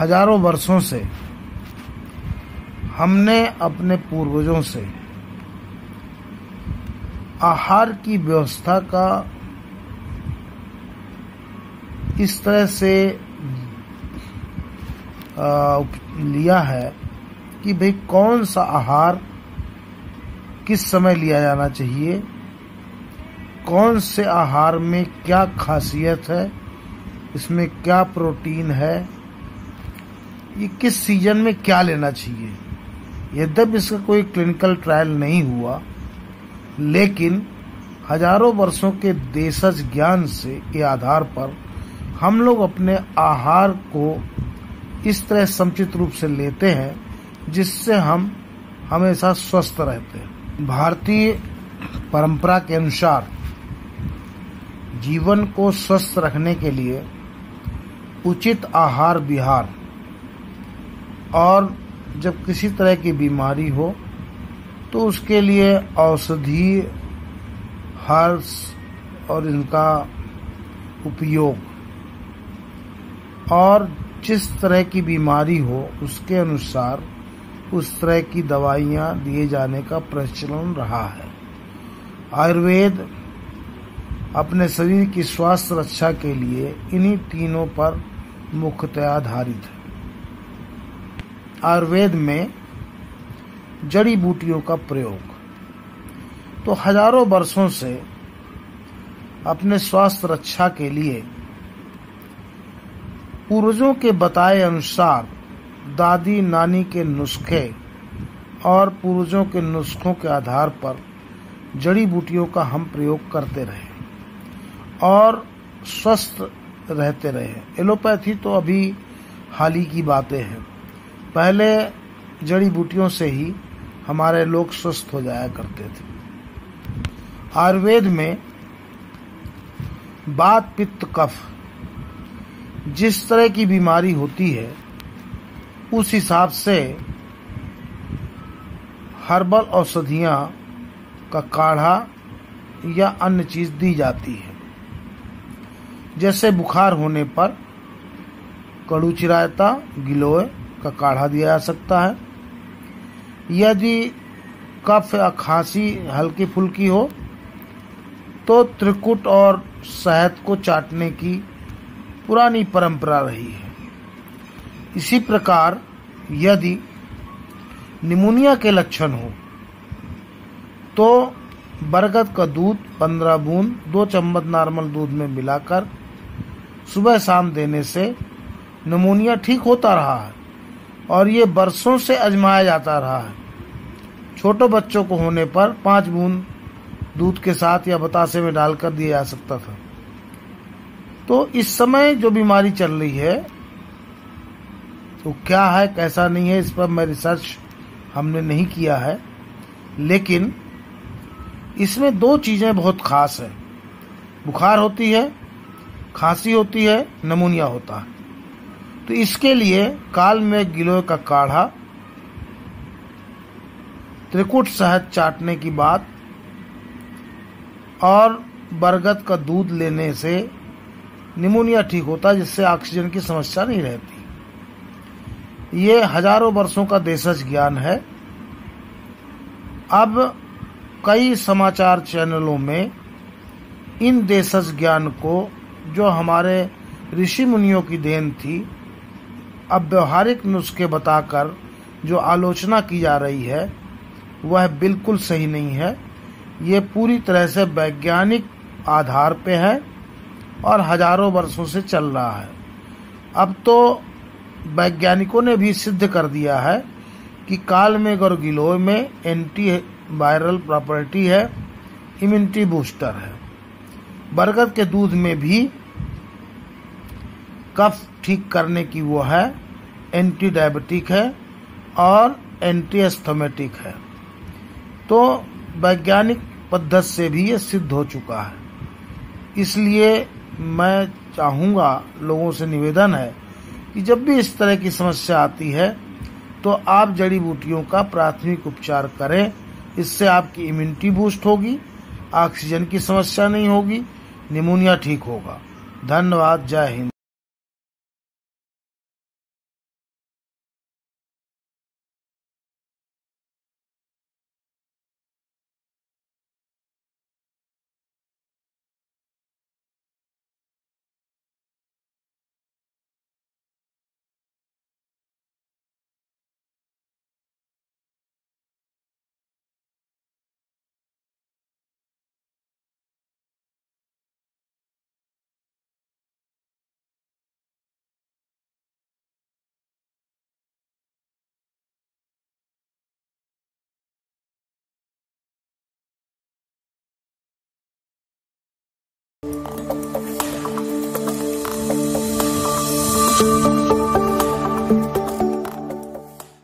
हजारों वर्षों से हमने अपने पूर्वजों से आहार की व्यवस्था का इस तरह से लिया है कि भाई कौन सा आहार किस समय लिया जाना चाहिए, कौन से आहार में क्या खासियत है, इसमें क्या प्रोटीन है, ये किस सीजन में क्या लेना चाहिए। यद्यपि इसका कोई क्लिनिकल ट्रायल नहीं हुआ, लेकिन हजारों वर्षों के देशज ज्ञान से के आधार पर हम लोग अपने आहार को इस तरह समुचित रूप से लेते हैं जिससे हम हमेशा स्वस्थ रहते हैं। भारतीय परंपरा के अनुसार जीवन को स्वस्थ रखने के लिए उचित आहार विहार और जब किसी तरह की बीमारी हो तो उसके लिए औषधि हर्ब्स और इनका उपयोग, और जिस तरह की बीमारी हो उसके अनुसार उस तरह की दवाइयाँ दिए जाने का प्रचलन रहा है। आयुर्वेद अपने शरीर की स्वास्थ्य रक्षा के लिए इन्हीं तीनों पर मुख्यतः आधारित है। आयुर्वेद में जड़ी बूटियों का प्रयोग तो हजारों वर्षों से अपने स्वास्थ्य रक्षा के लिए पूर्वजों के बताए अनुसार दादी नानी के नुस्खे और पूर्वजों के नुस्खों के आधार पर जड़ी बूटियों का हम प्रयोग करते रहे और स्वस्थ रहते रहे। एलोपैथी तो अभी हाल ही की बातें हैं, पहले जड़ी बूटियों से ही हमारे लोग स्वस्थ हो जाया करते थे। आयुर्वेद में वात पित्त कफ जिस तरह की बीमारी होती है उस हिसाब से हर्बल औषधियाँ का काढ़ा या अन्य चीज दी जाती है। जैसे बुखार होने पर कड़ूची रायता गिलोय का काढ़ा दिया जा सकता है। यदि कफ या खांसी हल्की फुल्की हो तो त्रिकुट और शहद को चाटने की पुरानी परंपरा रही है। इसी प्रकार यदि निमोनिया के लक्षण हो तो बरगद का दूध 15 बूंद 2 चम्मच नॉर्मल दूध में मिलाकर सुबह शाम देने से निमोनिया ठीक होता रहा है और ये बरसों से आजमाया जाता रहा है। छोटे बच्चों को होने पर 5 बूंद दूध के साथ या बतासे में डालकर दिया जा सकता था। तो इस समय जो बीमारी चल रही है तो क्या है कैसा नहीं है इस पर मैं रिसर्च हमने नहीं किया है, लेकिन इसमें 2 चीजें बहुत खास है। बुखार होती है, खांसी होती है, निमोनिया होता है। तो इसके लिए काल में गिलोय का काढ़ा, त्रिकुट शहद चाटने की बात और बरगद का दूध लेने से निमोनिया ठीक होता है, जिससे ऑक्सीजन की समस्या नहीं रहती। ये हजारों वर्षों का देशज ज्ञान है। अब कई समाचार चैनलों में इन देशज ज्ञान को, जो हमारे ऋषि मुनियों की देन थी, अब व्यवहारिक नुस्खे बताकर जो आलोचना की जा रही है वह बिल्कुल सही नहीं है। ये पूरी तरह से वैज्ञानिक आधार पे है और हजारों वर्षों से चल रहा है। अब तो वैज्ञानिकों ने भी सिद्ध कर दिया है कि काल मेघ और गिलोय में एंटी वायरल प्रॉपर्टी है, इम्यूनिटी बूस्टर है। बरगद के दूध में भी कफ ठीक करने की वो है, एंटी डायबिटिक है और एंटी एस्थमेटिक है। तो वैज्ञानिक पद्धति से भी ये सिद्ध हो चुका है। इसलिए मैं चाहूँगा, लोगों से निवेदन है कि जब भी इस तरह की समस्या आती है तो आप जड़ी बूटियों का प्राथमिक उपचार करें। इससे आपकी इम्यूनिटी बूस्ट होगी, ऑक्सीजन की समस्या नहीं होगी, निमोनिया ठीक होगा। धन्यवाद। जय हिंद।